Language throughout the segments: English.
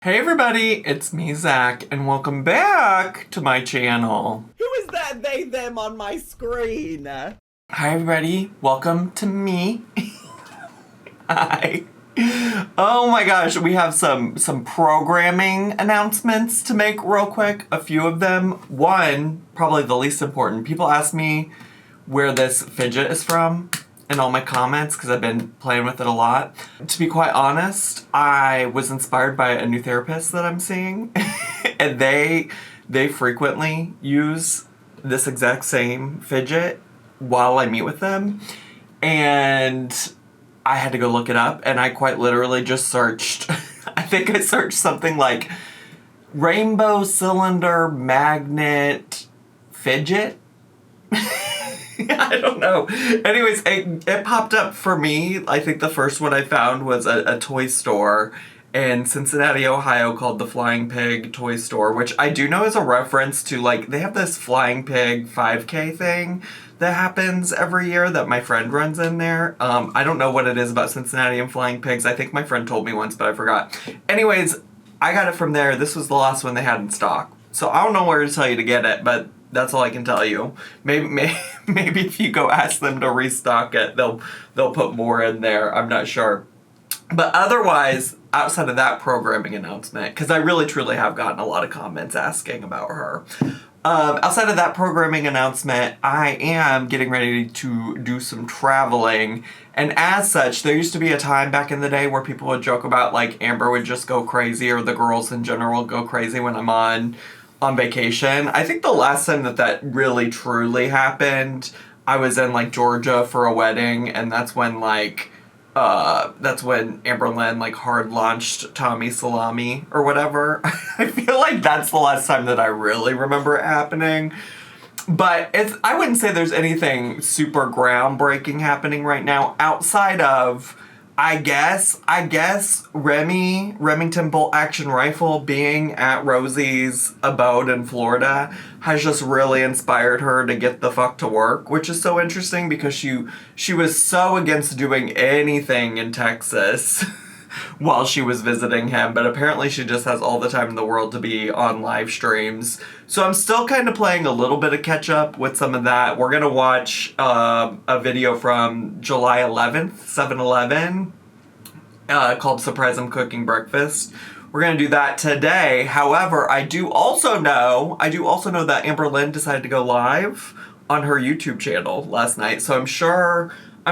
Hey everybody, it's me, Zach, and welcome back to my channel. Who is that they, them on my screen? Hi everybody, welcome to me. Hi. Oh my gosh, we have some programming announcements to make real quick. A few of them. One, probably the least important. People ask me where this fidget is from in all my comments because I've been playing with it a lot. To be quite honest, I was inspired by a new therapist that I'm seeing and they frequently use this exact same fidget while I meet with them, and I had to go look it up, and I quite literally just searched I think I searched something like rainbow cylinder magnet fidget. I don't know. Anyways, it popped up for me. I think the first one I found was a toy store in Cincinnati, Ohio called the Flying Pig Toy Store, which I do know is a reference to, like, they have this Flying Pig 5K thing that happens every year that my friend runs in there. I don't know what it is about Cincinnati and flying pigs. I think my friend told me once, but I forgot. Anyways, I got it from there. This was the last one they had in stock. So I don't know where to tell you to get it, but that's all I can tell you. Maybe if you go ask them to restock it, they'll put more in there. I'm not sure. But otherwise, outside of that programming announcement, because I really truly have gotten a lot of comments asking about her. Outside of that programming announcement, I am getting ready to do some traveling. And as such, there used to be a time back in the day where people would joke about, like, Amber would just go crazy, or the girls in general go crazy when I'm on vacation. I think the last time that really truly happened, I was in, like, Georgia for a wedding, and that's when, like, that's when Amber Lynn, like, hard launched Tommy Salami or whatever. I feel like that's the last time that I really remember it happening. But I wouldn't say there's anything super groundbreaking happening right now outside of, I guess Remington bolt action rifle being at Rosie's abode in Florida has just really inspired her to get the fuck to work, which is so interesting because she was so against doing anything in Texas while she was visiting him, but apparently she just has all the time in the world to be on live streams. So I'm still kind of playing a little bit of catch up with some of that. We're gonna watch a video from July 11th, 7-Eleven, called Surprise I'm Cooking Breakfast. We're gonna do that today. However, I do also know that Amber Lynn decided to go live on her YouTube channel last night. So I'm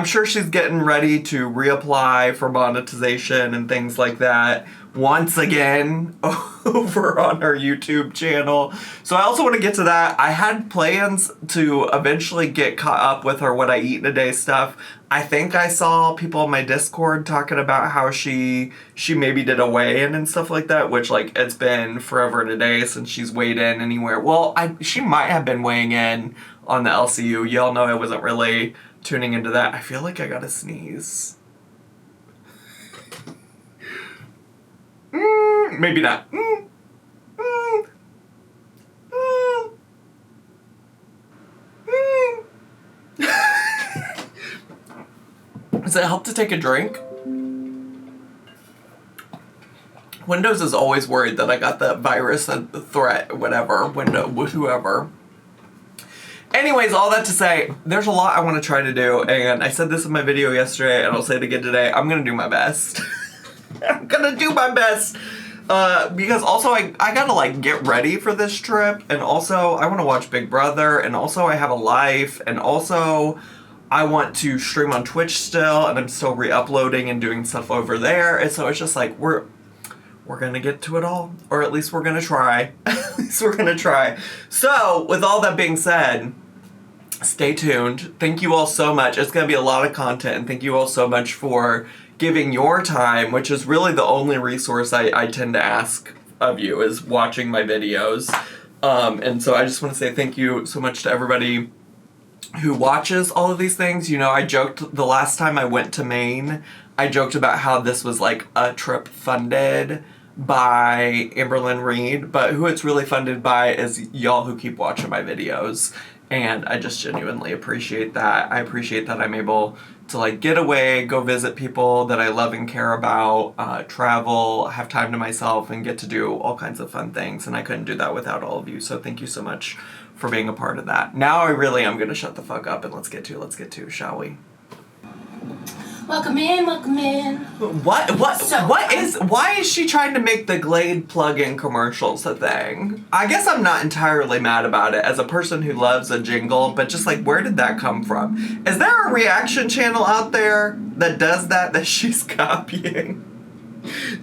sure she's getting ready to reapply for monetization and things like that once again over on her YouTube channel. So I also want to get to that. I had plans to eventually get caught up with her what I eat in a day stuff. I think I saw people on my Discord talking about how she maybe did a weigh-in and stuff like that, which, like, it's been forever and a day since she's weighed in anywhere. Well, she might have been weighing in on the LCU. Y'all know I wasn't really tuning into that. I feel like I gotta sneeze. Maybe not. Does it help to take a drink? Windows is always worried that I got that virus and the threat, whatever, whoever. Anyways, all that to say, there's a lot I want to try to do, and I said this in my video yesterday, and I'll say it again today. I'm gonna do my best. I'm gonna do my best. Because also I gotta, like, get ready for this trip, and also I want to watch Big Brother, and also I have a life, and also I want to stream on Twitch still, and I'm still re-uploading and doing stuff over there, and so it's just like, we're gonna get to it all, or at least we're gonna try. At least we're gonna try. So, with all that being said, stay tuned. Thank you all so much. It's gonna be a lot of content, and thank you all so much for giving your time, which is really the only resource I tend to ask of you, is watching my videos. And so I just want to say thank you so much to everybody who watches all of these things. You know, I joked the last time I went to Maine, I joked about how this was like a trip funded by Amber Lynn Reed, but who it's really funded by is y'all who keep watching my videos. And I just genuinely appreciate that. I appreciate that I'm able like get away, go visit people that I love and care about, travel, have time to myself, and get to do all kinds of fun things. And I couldn't do that without all of you. So thank you so much for being a part of that. Now I really am going to shut the fuck up and let's get to, shall we? Welcome in, welcome in. Why is she trying to make the Glade plug-in commercials a thing? I guess I'm not entirely mad about it as a person who loves a jingle, but just like, where did that come from? Is there a reaction channel out there that does that she's copying?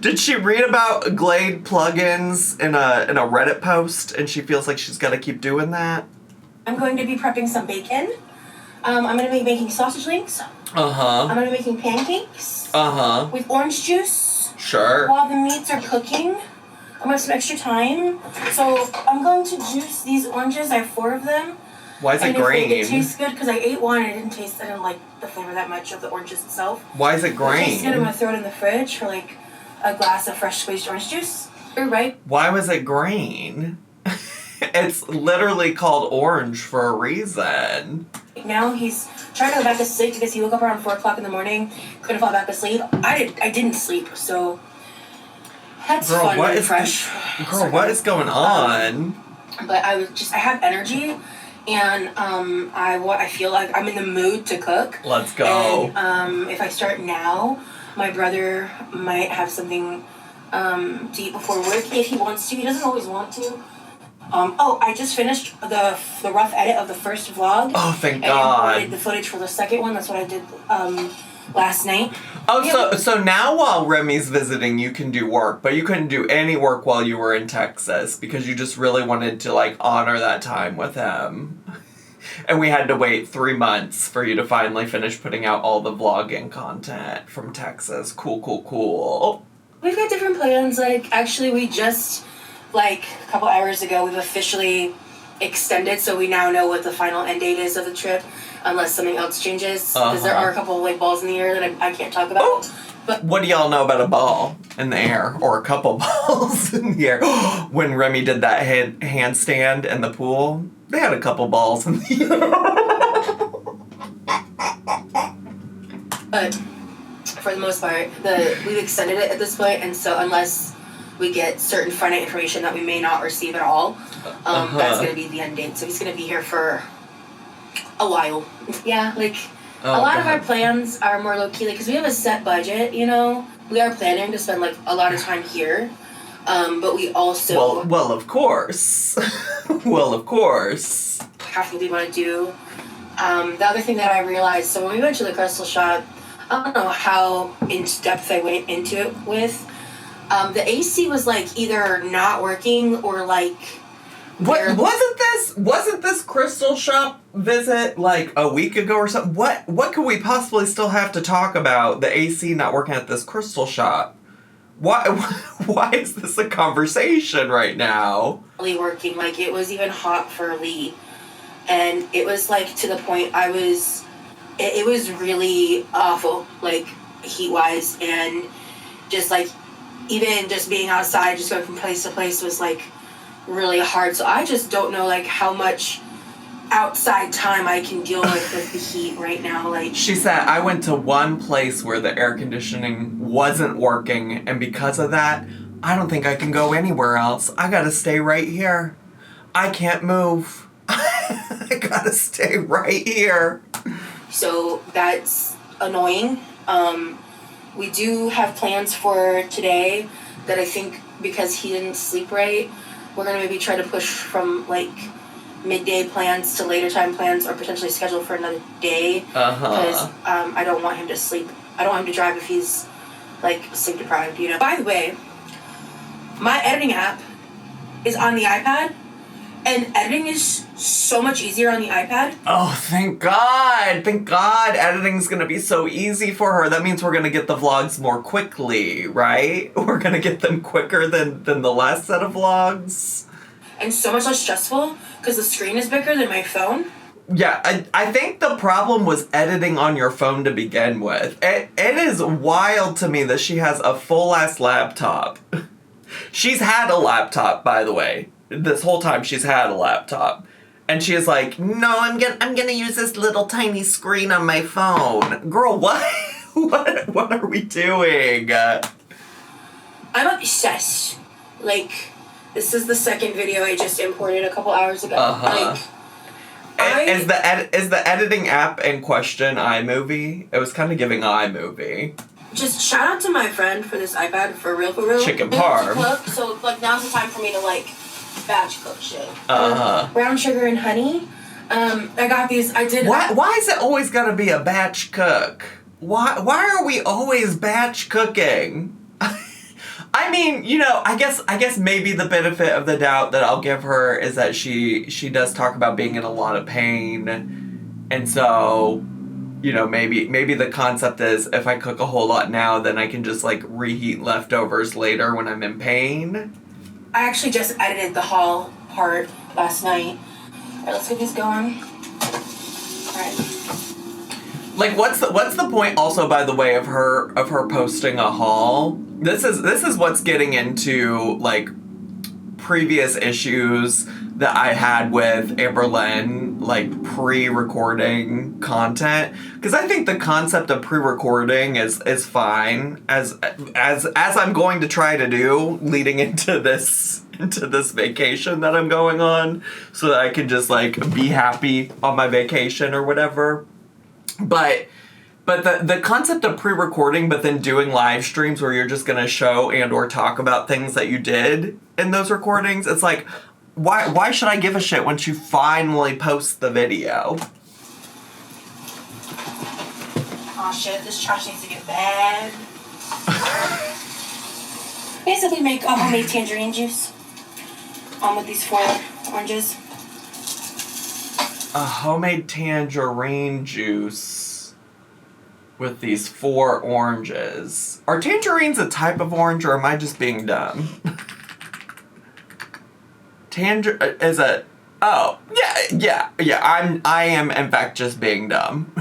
Did she read about Glade plugins in a Reddit post and she feels like she's got to keep doing that? I'm going to be prepping some bacon. I'm going to be making sausage links. Uh-huh. I'm going to be making pancakes. Uh-huh. With orange juice. Sure. While the meats are cooking. I'm going to have some extra time. So I'm going to juice these oranges. I have 4 of them. Why is it green? It tastes good because I ate one and I didn't like the flavor that much of the oranges itself. Why is it green? It tastes good. I'm going to throw it in the fridge for like a glass of fresh squeezed orange juice. You're right. Why was it green? It's literally called orange for a reason. Now he's trying to go back to sleep because he woke up around 4 o'clock in the morning, couldn't fall back asleep. I didn't sleep, so that's fun and fresh. What is going on? But I have energy, and I feel like I'm in the mood to cook. Let's go. And if I start now, my brother might have something to eat before work if he wants to. He doesn't always want to. I just finished the rough edit of the first vlog. Oh, thank God. And the footage for the second one. That's what I did last night. Oh, so now while Remy's visiting, you can do work, but you couldn't do any work while you were in Texas because you just really wanted to, like, honor that time with him. And we had to wait 3 months for you to finally finish putting out all the vlogging content from Texas. Cool. We've got different plans. Like, actually, we just... like a couple hours ago, we've officially extended, so we now know what the final end date is of the trip, unless something else changes. Because there are a couple of like balls in the air that I can't talk about. Oh. But what do y'all know about a ball in the air or a couple balls in the air? When Remy did that handstand in the pool, they had a couple balls in the air. But for the most part, we've extended it at this point, and so unless we get certain finite information that we may not receive at all, that's going to be the end date. So he's going to be here for a while. Yeah, like, a lot of our plans are more low-key, like, because we have a set budget, you know? We are planning to spend, like, a lot of time here, but we also... Well, of course. Well, of course. Half of what we want to do. The other thing that I realized, so when we went to the crystal shop, I don't know how in-depth I went into it with... the AC was, like, either not working or, like... Wasn't this crystal shop visit, like, a week ago or something? What could we possibly still have to talk about the AC not working at this crystal shop? Why is this a conversation right now? Really working. Like, it was even hot for Lee. And it was, like, to the point it was really awful, like, heat-wise, and just, like... even just being outside, just going from place to place was, like, really hard. So I just don't know, like, how much outside time I can deal with the heat right now. Like, she said, I went to one place where the air conditioning wasn't working, and because of that, I don't think I can go anywhere else. I gotta stay right here. I can't move. I gotta stay right here. So that's annoying. We do have plans for today that I think because he didn't sleep right, we're going to maybe try to push from, like, midday plans to later time plans or potentially schedule for another day. Because I don't want him to sleep. I don't want him to drive if he's, like, sleep deprived, you know. By the way, my editing app is on the iPad, and editing is so much easier on the iPad. Oh, thank God. Thank God editing's going to be so easy for her. That means we're going to get the vlogs more quickly, right? We're going to get them quicker than the last set of vlogs. And so much less stressful because the screen is bigger than my phone. Yeah, I think the problem was editing on your phone to begin with. It is wild to me that she has a full-ass laptop. She's had a laptop, by the way. This whole time she's had a laptop. And she is like, no, I'm gonna use this little tiny screen on my phone. Girl, what? What are we doing? I'm obsessed. Like, this is the second video I just imported a couple hours ago. Uh-huh. Like, is the editing app in question iMovie? It was kind of giving iMovie. just shout out to my friend for this iPad, for real. Chicken parm. Cook, so, like, now's the time for me to, like, batch cook shit. Brown sugar and honey. I got these, Why is it always gotta be a batch cook? Why are we always batch cooking? I mean, you know, I guess maybe the benefit of the doubt that I'll give her is that she does talk about being in a lot of pain. And so, you know, maybe the concept is if I cook a whole lot now, then I can just like reheat leftovers later when I'm in pain. I actually just edited the haul part last night. Alright, let's get these going. Alright. Like, what's the point also, by the way, of her posting a haul? This is what's getting into, like, previous issues that I had with Amberlynn, like, pre-recording content. Because I think the concept of pre-recording is fine, as I'm going to try to do leading into this vacation that I'm going on, so that I can just, like, be happy on my vacation or whatever. But the concept of pre-recording but then doing live streams where you're just going to show and or talk about things that you did in those recordings, it's like, why should I give a shit once you finally post the video? Aw, shit, this trash needs to get bad. Basically make a homemade tangerine juice. With these 4 oranges. A homemade tangerine juice with these 4 oranges. Are tangerines a type of orange, or am I just being dumb? Oh, yeah, I am in fact just being dumb.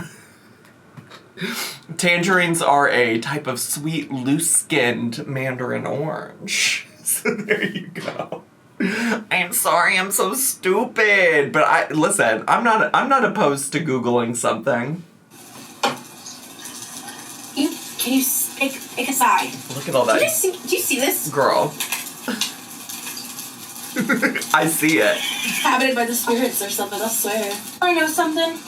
Tangerines are a type of sweet, loose-skinned mandarin orange. So there you go. I'm sorry, I'm so stupid. But I'm not opposed to Googling something. Can you pick a side? Look at all that. Do you see this? Girl. I see it. Inhabited by the spirits or something, I swear. I know something.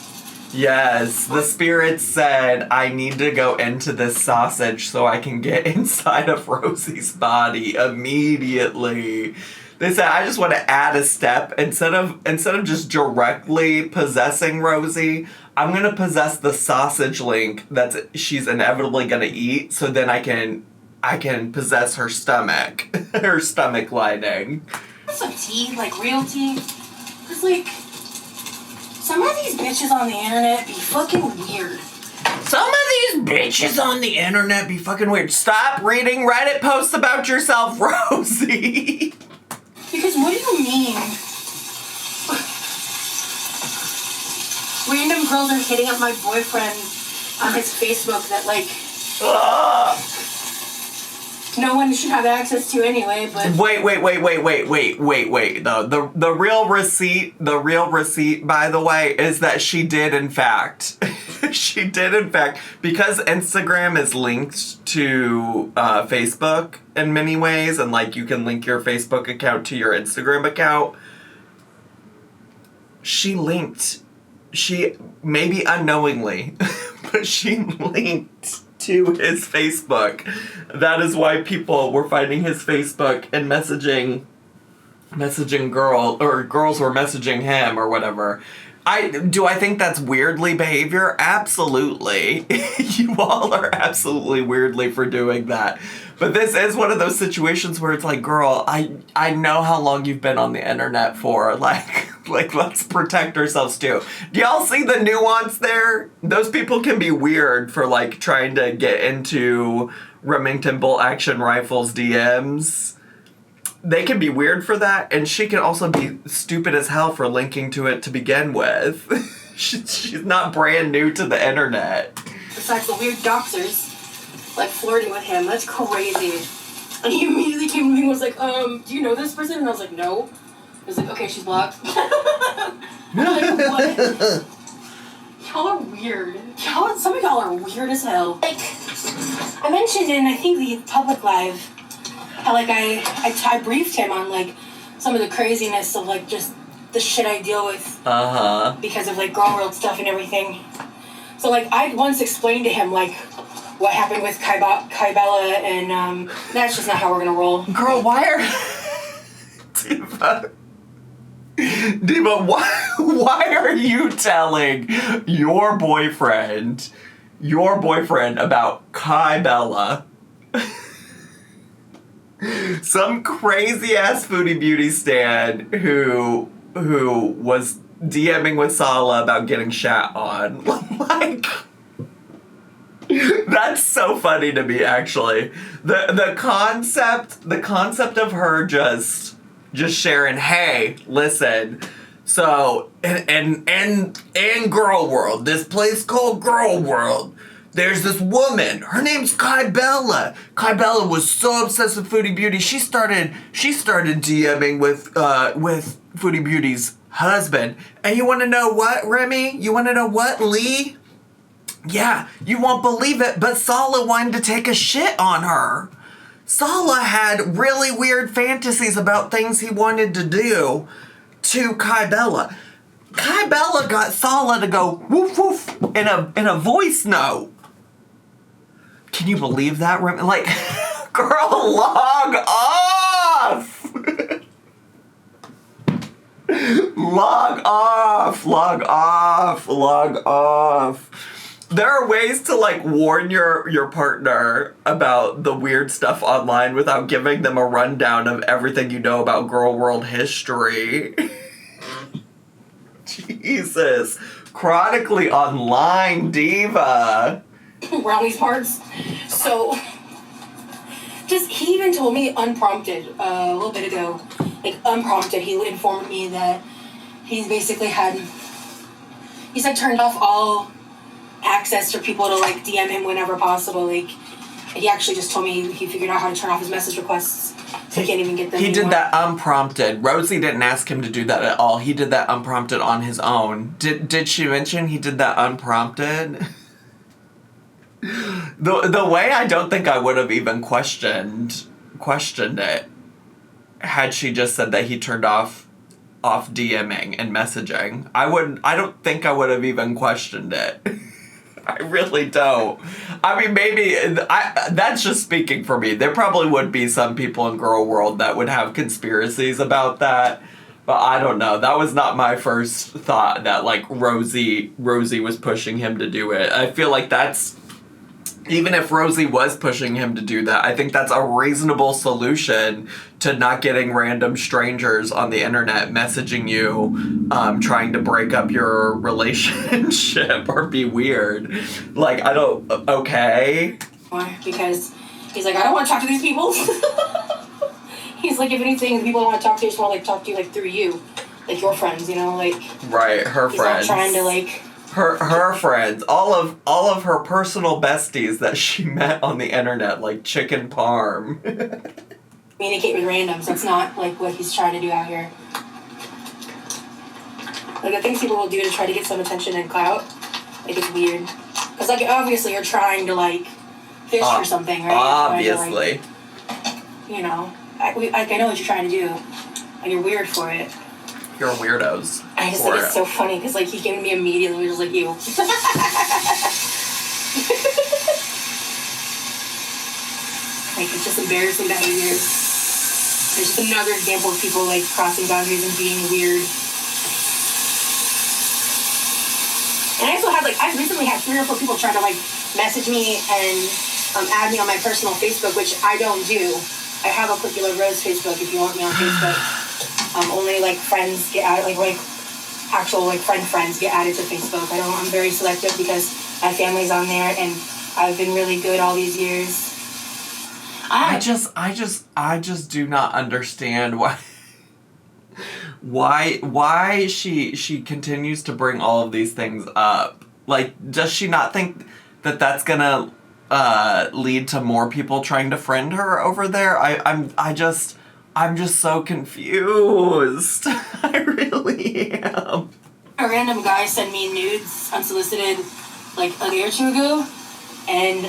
Yes, the spirits said, I need to go into this sausage so I can get inside of Rosie's body immediately. They said, I just want to add a step. Instead of just directly possessing Rosie, I'm going to possess the sausage link that she's inevitably going to eat, so then I can possess her stomach. Her stomach lining. Some tea, like real tea. Because, like, some of these bitches on the internet be fucking weird. Some of these bitches on the internet be fucking weird. Stop reading Reddit posts about yourself, Rosie. Because what do you mean? Random girls are hitting up my boyfriend on his Facebook that, like, no one should have access to anyway, but... Wait. The real receipt, by the way, is that she did, in fact, because Instagram is linked to Facebook in many ways, and, like, you can link your Facebook account to your Instagram account. She maybe unknowingly, but she linked to his Facebook. That is why people were finding his Facebook and messaging girls were messaging him or whatever. Do I think that's weirdly behavior? Absolutely. You all are absolutely weirdly for doing that. But this is one of those situations where it's like, girl, I know how long you've been on the internet for. Like let's protect ourselves too. Do y'all see the nuance there? Those people can be weird for like trying to get into Remington bolt action rifles DMs. They can be weird for that, and she can also be stupid as hell for linking to it to begin with. She's not brand new to the internet. Besides the weird doxers, like, flirting with him, that's crazy. And he immediately came to me and was like, do you know this person? And I was like, no. He was like, okay, she's blocked. I'm like, what? Y'all are weird. Some of y'all are weird as hell. Like, I mentioned in, I think, the public live, how, like, I briefed him on, like, some of the craziness of, like, just the shit I deal with. Because of, like, girl world stuff and everything. So, like, I once explained to him, like, what happened with Kybella, and that's just not how we're gonna roll. Girl, why are... Diva, why are you telling your boyfriend about Kybella? Some crazy ass foodie beauty stan who was DMing with Sala about getting shat on. Like, that's so funny to me, actually. The concept of her just sharing, hey, listen, so in Girl World, this place called Girl World, there's this woman, her name's Kybella. Kybella was so obsessed with Foodie Beauty, she started DMing with Foodie Beauty's husband. And you wanna know what, Remy? You wanna know what, Lee? Yeah, you won't believe it, but Sala wanted to take a shit on her. Sala had really weird fantasies about things he wanted to do to Kybella. Kybella got Sala to go woof woof in a voice note. Can you believe that? Like, girl, log off! Log off, log off, log off. There are ways to, like, warn your partner about the weird stuff online without giving them a rundown of everything you know about girl world history. Jesus. Chronically online, diva. Around these parts. So, he even told me unprompted a little bit ago, like, unprompted, he informed me that he's basically he's, like, turned off all access for people to, like, DM him whenever possible. Like, he actually just told me he figured out how to turn off his message requests, so he can't even get them He anymore. did that unprompted. Rosie didn't ask him to do that at all. He did that unprompted on his own. Did she mention he did that unprompted? The way I don't think I would have even questioned it had she just said that he turned off DMing and messaging. I don't think I would have even questioned it. I really don't. I mean, maybe that's just speaking for me. There probably would be some people in girl world that would have conspiracies about that, but I don't know. That was not my first thought, that, like, Rosie was pushing him to do it. I feel like that's, even if Rosie was pushing him to do that, I think that's a reasonable solution to not getting random strangers on the internet messaging you, trying to break up your relationship or be weird. Like, okay. Because he's like, I don't want to talk to these people. He's like, if anything, the people I want to talk to, just want to, like, talk to you, like, through you. Like, your friends, you know, like. Right, her friends. He's not trying to, like. Her friends, all of her personal besties that she met on the internet, like Chicken Parm. Communicate with randoms. That's not, like, what he's trying to do out here. Like, the things people will do to try to get some attention and clout, like, it's weird. Because, like, obviously you're trying to, like, fish for something, right? Obviously. To, like, you know, I know what you're trying to do, and you're weird for it. You're weirdos. I just think it's so funny, because, like, he came to me immediately, was just like, you. Like, it's just embarrassing behavior. There's just another example of people, like, crossing boundaries and being weird. And I also had, like, I've recently had 3 or 4 people try to, like, message me and add me on my personal Facebook, which I don't do. I have a particular Rose Facebook if you want me on Facebook. Only, like, friends get added, like actual, like, friends get added to Facebook. I'm very selective because my family's on there and I've been really good all these years. I just do not understand why she continues to bring all of these things up. Like, does she not think that that's gonna lead to more people trying to friend her over there? I'm just so confused. I really am. A random guy sent me nudes unsolicited like a day or two ago and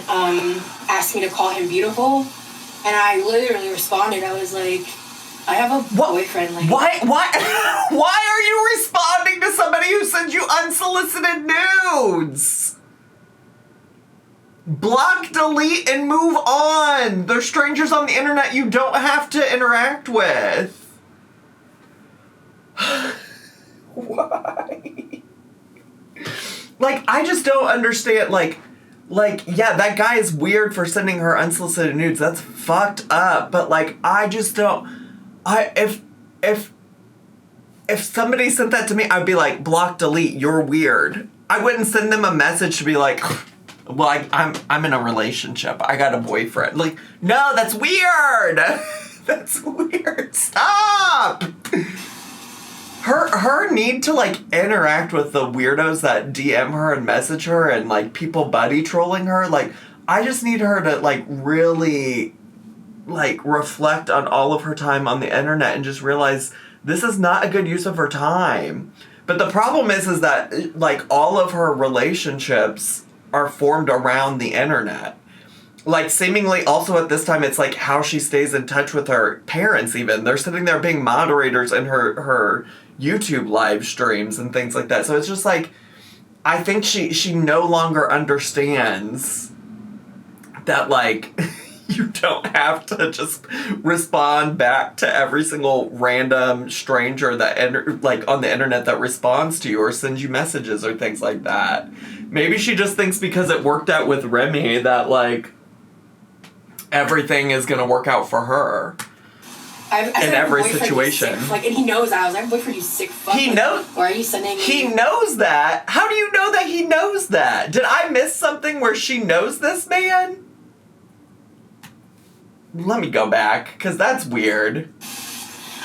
asked me to call him beautiful. And I literally responded. I was like, I have a boyfriend. Like, why are you responding to somebody who sends you unsolicited nudes? Block, delete, and move on. They're strangers on the internet you don't have to interact with. Why? Like, I just don't understand, like, yeah, that guy is weird for sending her unsolicited nudes. That's fucked up. But, like, I just don't... If somebody sent that to me, I'd be like, block, delete, you're weird. I wouldn't send them a message to be like, well, I'm in a relationship. I got a boyfriend. Like, no, that's weird. That's weird. Stop. Her need to, like, interact with the weirdos that DM her and message her and, like, people buddy trolling her. Like, I just need her to, like, really, like, reflect on all of her time on the internet and just realize this is not a good use of her time. But the problem is that, like, all of her relationships are formed around the internet. Like, seemingly also at this time, it's like how she stays in touch with her parents even. They're sitting there being moderators in her YouTube live streams and things like that. So it's just like, I think she no longer understands that, like, you don't have to just respond back to every single random stranger that, like, on the internet that responds to you or sends you messages or things like that. Maybe she just thinks because it worked out with Remy that, like, everything is gonna work out for her. I in every situation. Like, and he knows that. I was like, boyfriend, you sick fuck. He knows. Or are you sending me? He knows that. How do you know that he knows that? Did I miss something where she knows this man? Let me go back, because that's weird.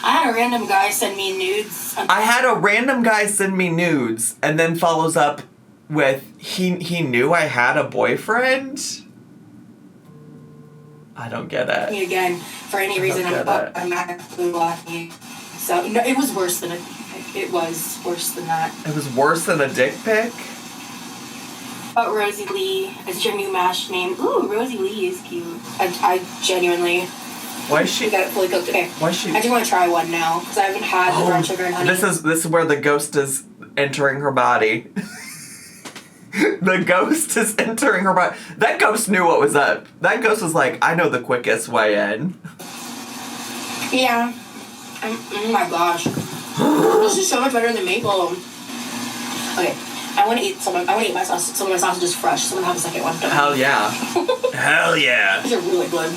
I had a random guy send me nudes. I had a random guy send me nudes, and then follows up with, he knew I had a boyfriend? I don't get it. Me again, for any reason, I'm actually blocking you. So, no, it was worse than it was worse than that. It was worse than a dick pic? About Rosie Lee as your new mash name. Ooh, Rosie Lee is cute. I genuinely... Why is she... We got it fully cooked. Okay. Why is she... I do want to try one now, because I haven't had the brown sugar and honey. This is where the ghost is entering her body. The ghost is entering her body. That ghost knew what was up. That ghost was like, I know the quickest way in. Yeah. Oh my gosh. This is so much better than maple. Okay. I want to eat some of my sausages fresh. So I'm gonna have a second one. Hell yeah. Hell yeah. These are really good.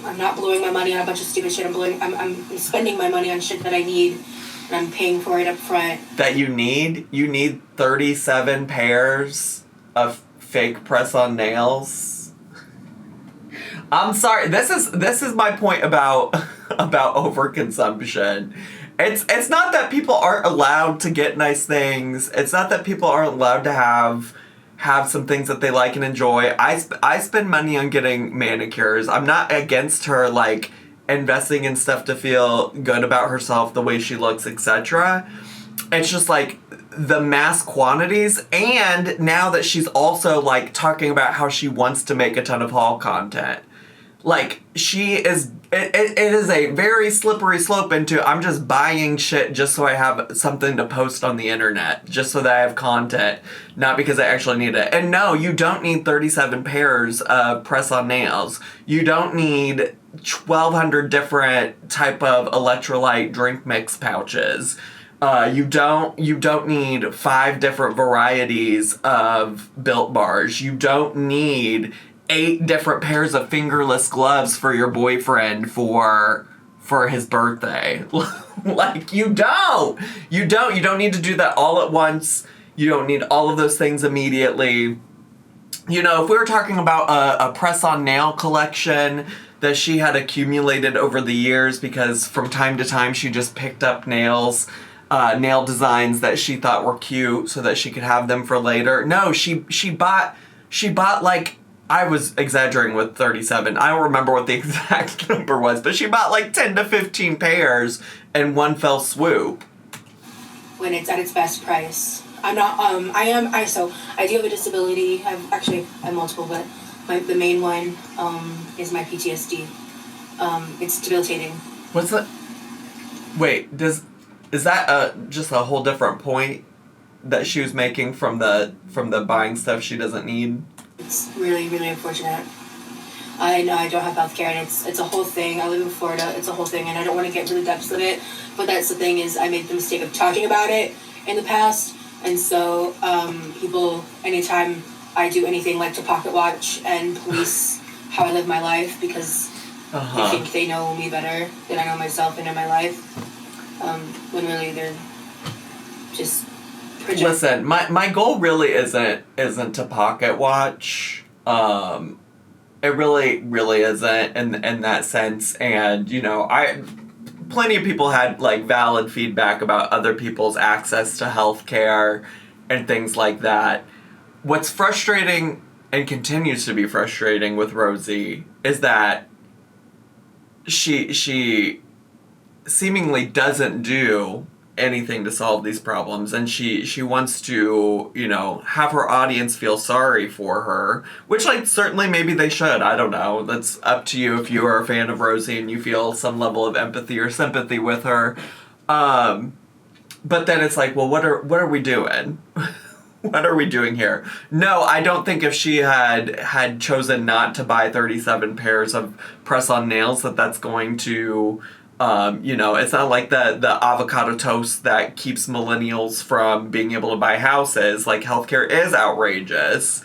I'm not blowing my money on a bunch of stupid shit. I'm spending my money on shit that I need. And I'm paying for it up front. That you need? You need 37 pairs of fake press-on nails? I'm sorry. This is my point about overconsumption. It's not that people aren't allowed to get nice things. It's not that people aren't allowed to have some things that they like and enjoy. I spend money on getting manicures. I'm not against her, like, investing in stuff to feel good about herself, the way she looks, etc. It's just like the mass quantities, and now that she's also, like, talking about how she wants to make a ton of haul content. Like, it is a very slippery slope into, I'm just buying shit just so I have something to post on the internet, just so that I have content, not because I actually need it. And no, you don't need 37 pairs of press-on nails. You don't need 1,200 different type of electrolyte drink mix pouches. You don't need 5 different varieties of Built Bars. You don't need 8 different pairs of fingerless gloves for your boyfriend for his birthday. Like, you don't need to do that all at once. You don't need all of those things immediately. You know, if we were talking about a press-on nail collection that she had accumulated over the years, because from time to time she just picked up nail designs that she thought were cute so that she could have them for later. No, she bought like, I was exaggerating with 37. I don't remember what the exact number was, but she bought like 10 to 15 pairs in one fell swoop. when it's at its best price. I'm not, I do have a disability. I have multiple, but the main one, is my PTSD. It's debilitating. What's that? Wait, is that just a whole different point that she was making from the buying stuff she doesn't need? It's really, really unfortunate. I know I don't have health care, and it's a whole thing. I live in Florida. It's a whole thing, and I don't want to get into the depths of it. But that's the thing is I made the mistake of talking about it in the past. And so people, anytime I do anything, like to pocket watch and police how I live my life because they think they know me better than I know myself and in my life. When really they're just project. Listen, my goal really isn't to pocket watch. It really isn't in that sense. And, you know, plenty of people had, like, valid feedback about other people's access to healthcare and things like that. What's frustrating and continues to be frustrating with Rosie is that she seemingly doesn't do anything to solve these problems, and she wants to, you know, have her audience feel sorry for her, which, like, certainly maybe they should. I don't know. That's up to you if you are a fan of Rosie and you feel some level of empathy or sympathy with her. But then it's like, well, what are we doing? What are we doing here? No, I don't think if she had chosen not to buy 37 pairs of press-on nails that's going to... you know, it's not like the avocado toast that keeps millennials from being able to buy houses. Like, healthcare is outrageous.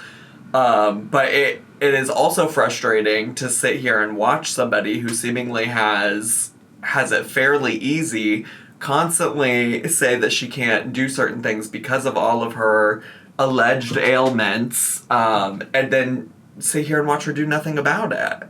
But it is also frustrating to sit here and watch somebody who seemingly has it fairly easy constantly say that she can't do certain things because of all of her alleged ailments, and then sit here and watch her do nothing about it.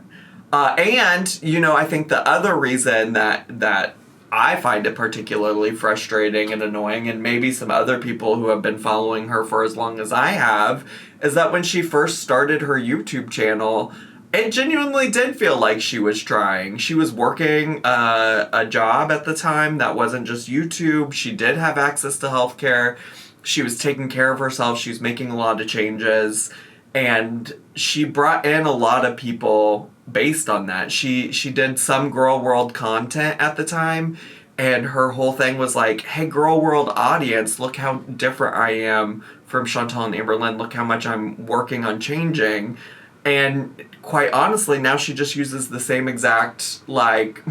And, you know, I think the other reason that I find it particularly frustrating and annoying, and maybe some other people who have been following her for as long as I have, is that when she first started her YouTube channel, it genuinely did feel like she was trying. She was working a job at the time that wasn't just YouTube. She did have access to healthcare. She was taking care of herself. She was making a lot of changes. And she brought in a lot of people based on that. She did some Girl World content at the time, and her whole thing was like, hey, Girl World audience, look how different I am from Chantal and Amberlynn. Look how much I'm working on changing. And quite honestly, now she just uses the same exact, like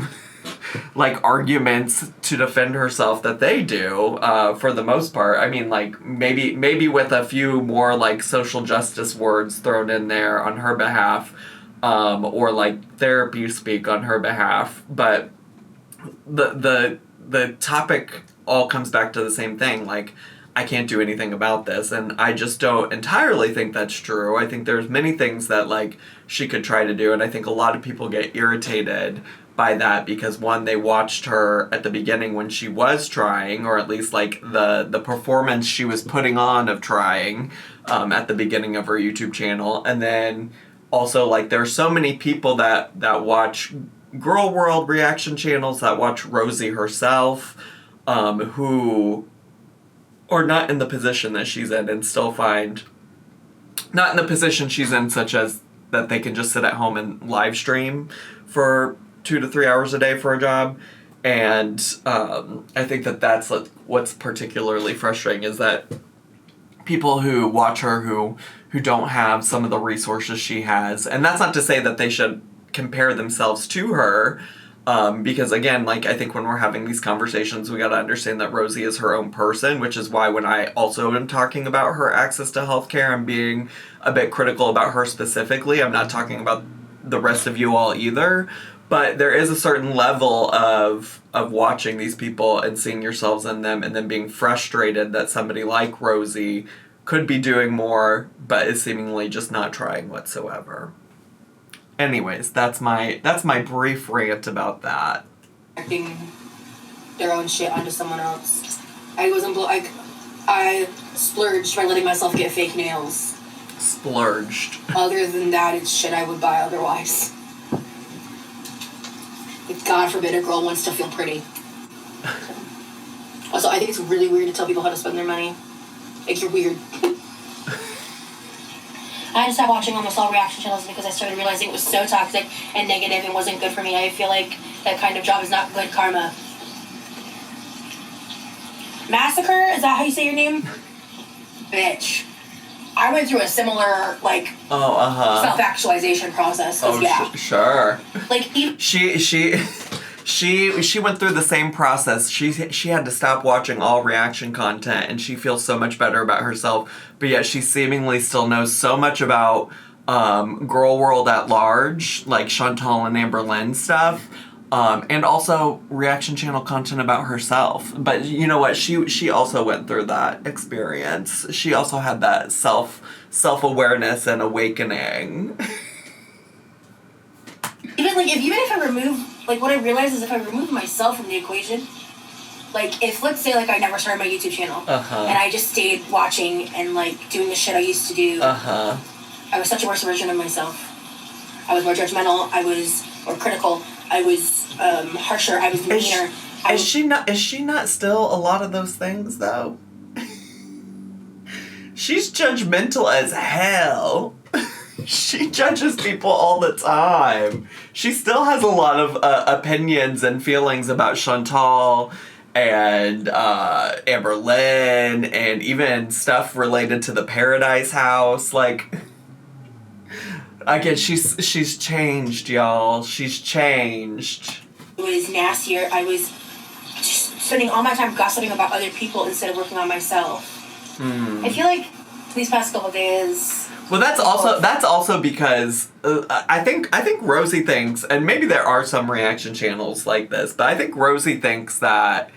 arguments to defend herself that they do, for the most part. I mean, like, maybe with a few more, like, social justice words thrown in there on her behalf, or, like, therapy speak on her behalf. But the topic all comes back to the same thing, like, I can't do anything about this, and I just don't entirely think that's true. I think there's many things that, like, she could try to do, and I think a lot of people get irritated by that because, one, they watched her at the beginning when she was trying, or at least, like, the performance she was putting on of trying, at the beginning of her YouTube channel, and then also, like, there are so many people that watch Girl World reaction channels, that watch Rosie herself, who are not in the position that she's in and still find, not in the position she's in, such as that they can just sit at home and live stream for 2 to 3 hours a day for a job. And I think that's what's particularly frustrating, is that people who watch her who don't have some of the resources she has, and that's not to say that they should compare themselves to her, because, again, like, I think when we're having these conversations, we gotta understand that Rosie is her own person, which is why when I also am talking about her access to healthcare, I'm being a bit critical about her specifically. I'm not talking about the rest of you all either, but there is a certain level of watching these people and seeing yourselves in them, and then being frustrated that somebody like Rosie could be doing more, but is seemingly just not trying whatsoever. Anyways, that's my brief rant about that. Acting their own shit onto someone else. I splurged by letting myself get fake nails. Splurged. Other than that, it's shit I would buy otherwise. If God forbid a girl wants to feel pretty. Also, I think it's really weird to tell people how to spend their money. Like, you're weird. I had to stop watching almost all reaction channels because I started realizing it was so toxic and negative and wasn't good for me. I feel like that kind of job is not good karma. Massacre? Is that how you say your name? Bitch. I went through a similar, like, self-actualization process. Sure. Like, She went through the same process. She had to stop watching all reaction content, and she feels so much better about herself. But yet she seemingly still knows so much about girl world at large, like Chantal and Amber Lynn stuff, and also reaction channel content about herself. But you know what? She also went through that experience. She also had that self-awareness and awakening. Even if I remove, like, what I realized is if I remove myself from the equation, like, if, let's say, like, I never started my YouTube channel, and I just stayed watching and, like, doing the shit I used to do, I was such a worse version of myself. I was more judgmental, I was more critical, I was harsher, I was meaner. Is she not still a lot of those things, though? She's judgmental as hell. She judges people all the time. She still has a lot of opinions and feelings about Chantal and Amber Lynn and even stuff related to the Paradise House. Like, again, she's changed, y'all. She's changed. It was nastier. I was just spending all my time gossiping about other people instead of working on myself. I feel like these past couple days... Well, that's also because I think Rosie thinks, and maybe there are some reaction channels like this, but I think Rosie thinks that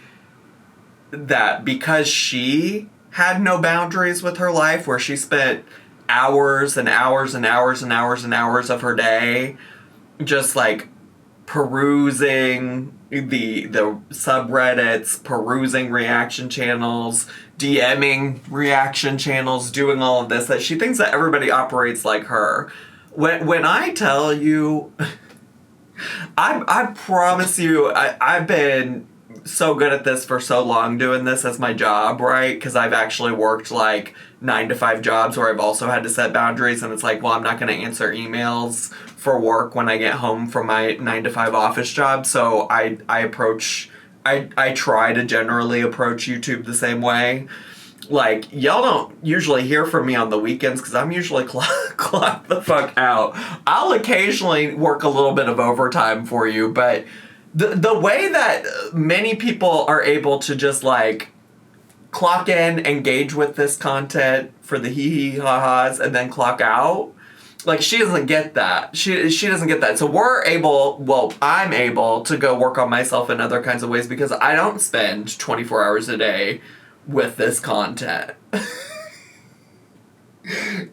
because she had no boundaries with her life, where she spent hours and hours and hours and hours and hours of her day just like perusing the subreddits, perusing reaction channels, DMing reaction channels, doing all of this, that she thinks that everybody operates like her. When I tell you, I promise you, I've been so good at this for so long, doing this as my job, right? Because I've actually worked like 9-to-5 jobs where I've also had to set boundaries, and it's like, well, I'm not going to answer emails for work when I get home from my 9-to-5 office job. So I try to generally approach YouTube the same way. Like, y'all don't usually hear from me on the weekends because I'm usually clocked the fuck out. I'll occasionally work a little bit of overtime for you, but the way that many people are able to just, like, clock in, engage with this content for the hee-hee-ha-has, and then clock out, like, she doesn't get that. She doesn't get that. So I'm able to go work on myself in other kinds of ways because I don't spend 24 hours a day with this content.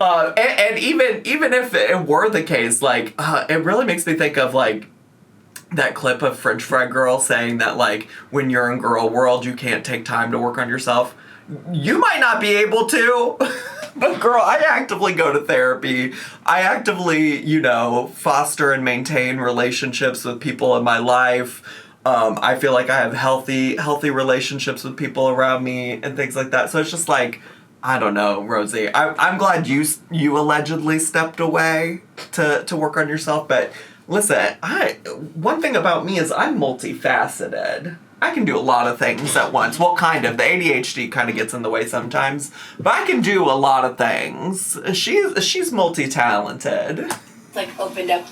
And even if it were the case, like, it really makes me think of, like, that clip of French Fry Girl saying that, like, when you're in girl world, you can't take time to work on yourself. You might not be able to, but girl, I actively go to therapy. I actively, foster and maintain relationships with people in my life. I feel like I have healthy relationships with people around me and things like that. So it's just like, I don't know, Rosie. I'm glad you allegedly stepped away to work on yourself, but listen, one thing about me is I'm multifaceted. I can do a lot of things at once. Well, kind of. The ADHD kind of gets in the way sometimes, but I can do a lot of things. She's multi-talented. Like, opened up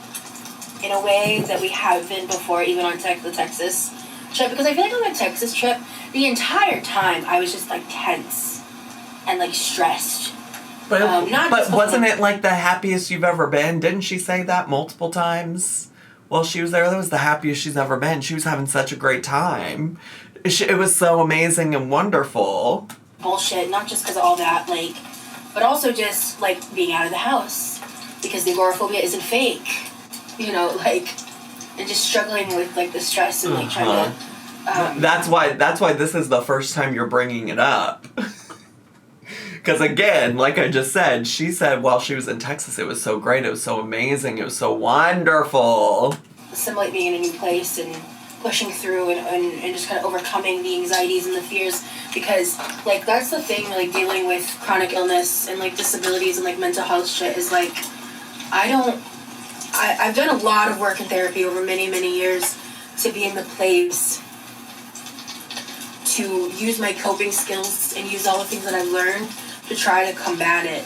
in a way that we haven't before, even on the Texas trip. Because I feel like on the Texas trip, the entire time I was just, like, tense and, like, stressed. But wasn't it, like, the happiest you've ever been? Didn't she say that multiple times? While she was there, that was the happiest she's ever been. She was having such a great time. It was so amazing and wonderful. Bullshit, not just because of all that, like, but also just, like, being out of the house. Because the agoraphobia isn't fake. And just struggling with, like, the stress and, like, trying to... That's why this is the first time you're bringing it up. Because, again, like I just said, she said while she was in Texas, it was so great, it was so amazing, it was so wonderful. Assimilate being in a new place and pushing through and just kind of overcoming the anxieties and the fears, because like that's the thing, like dealing with chronic illness and like disabilities and like mental health shit is like I've done a lot of work in therapy over many years to be in the place to use my coping skills and use all the things that I've learned to try to combat it.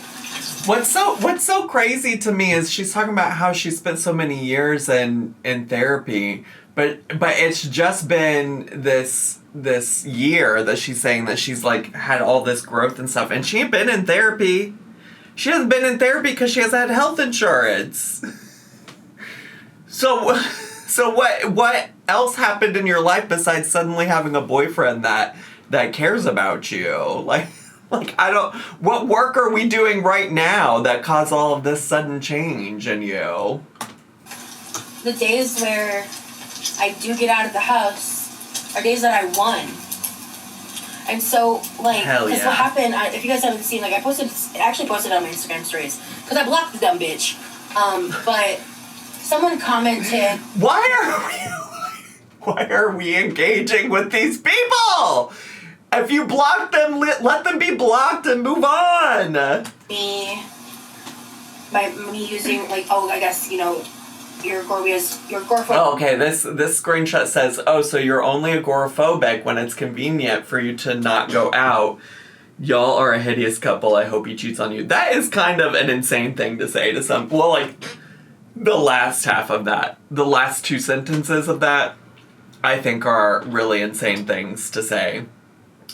What's so crazy to me is she's talking about how she spent so many years in therapy, but it's just been this year that she's saying that she's like had all this growth and stuff, and she ain't been in therapy. She hasn't been in therapy because she hasn't had health insurance. So what else happened in your life besides suddenly having a boyfriend that cares about you? Like, I don't... What work are we doing right now that caused all of this sudden change in you? The days where I do get out of the house are days that I won. And so, like, because what happened, if you guys haven't seen, like, I actually posted it on my Instagram stories, because I blocked the dumb bitch. But someone commented... Why are we engaging with these people? If you block them, let them be blocked and move on. Me using, like, I guess, your agoraphobic. Oh, okay, this screenshot says, so you're only agoraphobic when it's convenient for you to not go out. Y'all are a hideous couple. I hope he cheats on you. That is kind of an insane thing to say to some... Well, like, the last half of that, the last two sentences of that, I think are really insane things to say.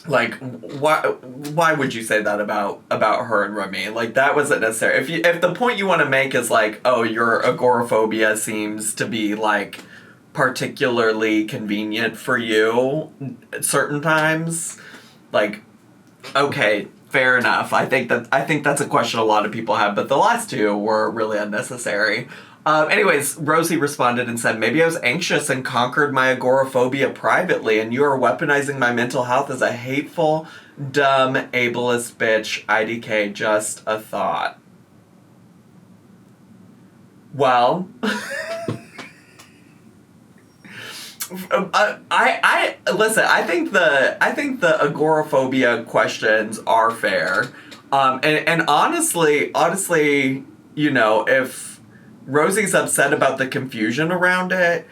Like, why would you say that about her and Remy? Like, that wasn't necessary. If the point you want to make is like, your agoraphobia seems to be like particularly convenient for you at certain times, like, okay, fair enough. I think that's a question a lot of people have, but the last two were really unnecessary. Anyways, Rosie responded and said, maybe I was anxious and conquered my agoraphobia privately, and you are weaponizing my mental health as a hateful, dumb, ableist bitch. IDK, just a thought. Well, listen, I think the agoraphobia questions are fair. And honestly, if Rosie's upset about the confusion around it,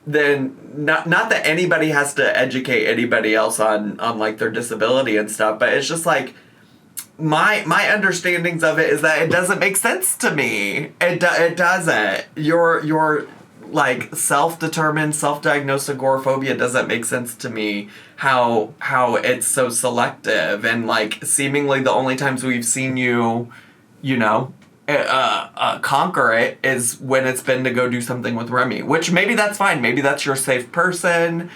then not that anybody has to educate anybody else on like their disability and stuff, but it's just like my understandings of it is that it doesn't make sense to me. It doesn't. Your like self-determined, self-diagnosed agoraphobia doesn't make sense to me. How it's so selective, and like seemingly the only times we've seen you conquer it is when it's been to go do something with Remy, which maybe that's fine. Maybe that's your safe person.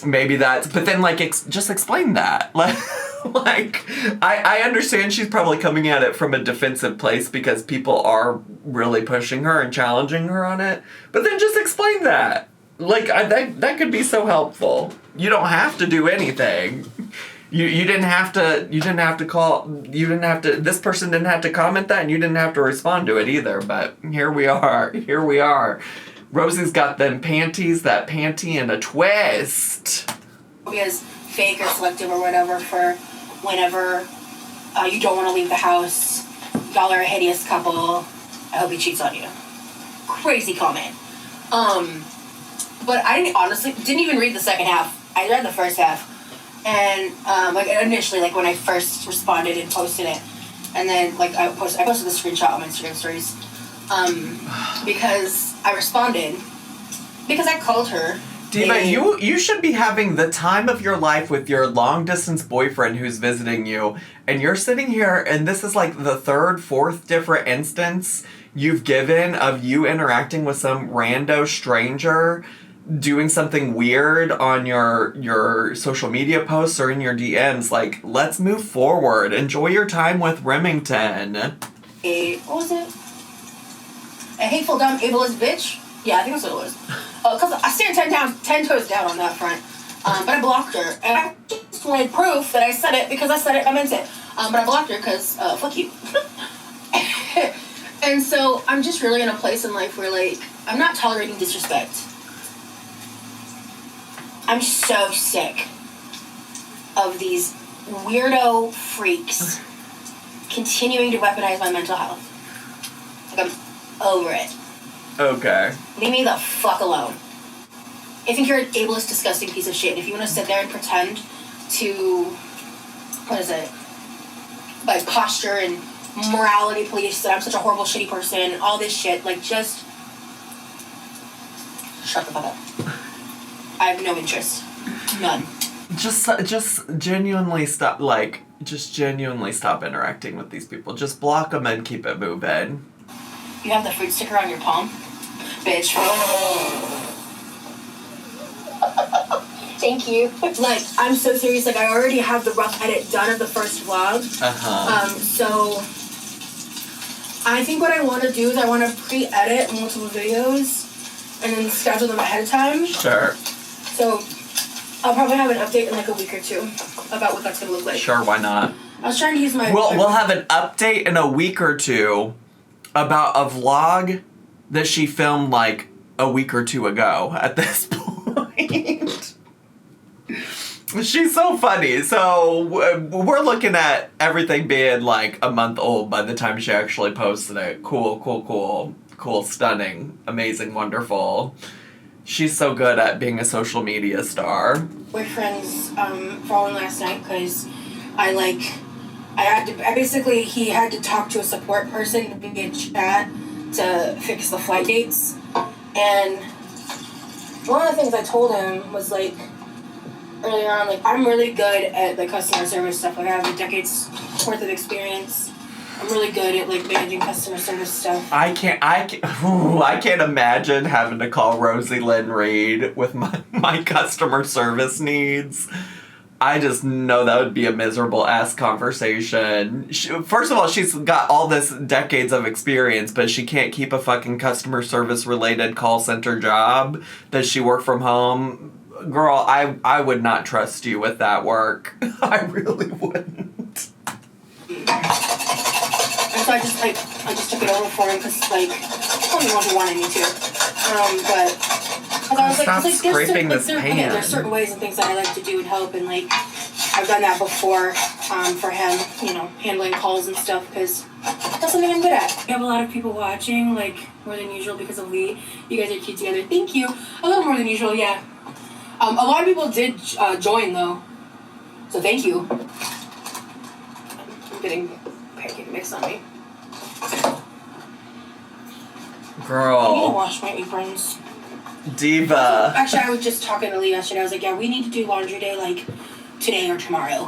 Maybe that's, but then like just explain that. Like I understand she's probably coming at it from a defensive place because people are really pushing her and challenging her on it. But then just explain that. Like that could be so helpful. You don't have to do anything. You didn't have to this person didn't have to comment that, and you didn't have to respond to it either, but here we are. Rosie's got them panties, that panty and a twist. Because fake or selective or whatever for whenever you don't want to leave the house. Y'all are a hideous couple. I hope he cheats on you. Crazy comment. But I honestly didn't even read the second half. I read the first half. And like initially, like when I first responded and posted it, and then like I posted the screenshot on my Instagram stories, because I responded because I called her. Diva, you should be having the time of your life with your long distance boyfriend who's visiting you, and you're sitting here, and this is like the third, fourth different instance you've given of you interacting with some rando stranger, doing something weird on your social media posts or in your DMs. Like, let's move forward. Enjoy your time with Remington. What was it? A hateful, dumb, ableist bitch? Yeah, I think that's what it was. Because I stand 10 toes down on that front. But I blocked her. And I just wanted proof that I said it because I said it, I meant it. But I blocked her because, fuck you. And so I'm just really in a place in life where, like, I'm not tolerating disrespect. I'm so sick of these weirdo freaks continuing to weaponize my mental health. Like, I'm over it. Okay. Leave me the fuck alone. I think you're an ableist, disgusting piece of shit. And if you want to sit there and pretend to, like, posture and morality police that I'm such a horrible, shitty person, all this shit, like, just shut the fuck up. I have no interest. None. Just genuinely stop, like, just genuinely stop interacting with these people. Just block them and keep it moving. You have the fruit sticker on your palm? Bitch. Thank you. Like, I'm so serious. Like, I already have the rough edit done of the first vlog. So I think what I want to do is I want to pre-edit multiple videos and then schedule them ahead of time. Sure. So I'll probably have an update in like a week or two about what that's going to look like. Sure, why not? I was trying to use my... We'll have an update in a week or two about a vlog that she filmed like a week or two ago at this point. She's so funny. So we're looking at everything being like a month old by the time she actually posted it. Cool, stunning, amazing, wonderful. She's so good at being a social media star. Boyfriend's fallen last night because he had to talk to a support person via chat to fix the flight dates. And one of the things I told him was like, earlier on, like, I'm really good at the customer service stuff. Like, I have a decade's worth of experience. I'm really good at like managing customer service stuff. I can't imagine having to call Rosie Lynn Reed with my customer service needs. I just know that would be a miserable ass conversation. First of all, she's got all this decades of experience, but she can't keep a fucking customer service related call center job. Does she work from home? Girl, I would not trust you with that work. I really wouldn't. And so I just took it over for him because like I'm the one who wanted me to. But I was stop scraping this pan. Again, there's certain ways and things that I like to do and help, and like I've done that before for him, you know, handling calls and stuff because that's something I'm good at. We have a lot of people watching, like more than usual because of Lee. You guys are cute together. Thank you. A little more than usual, yeah. A lot of people did join though, so thank you. I'm getting pancake mix on me. Girl. I need to wash my aprons. Diva. Actually, I was just talking to Lee yesterday. I was like, yeah, we need to do laundry day like today or tomorrow.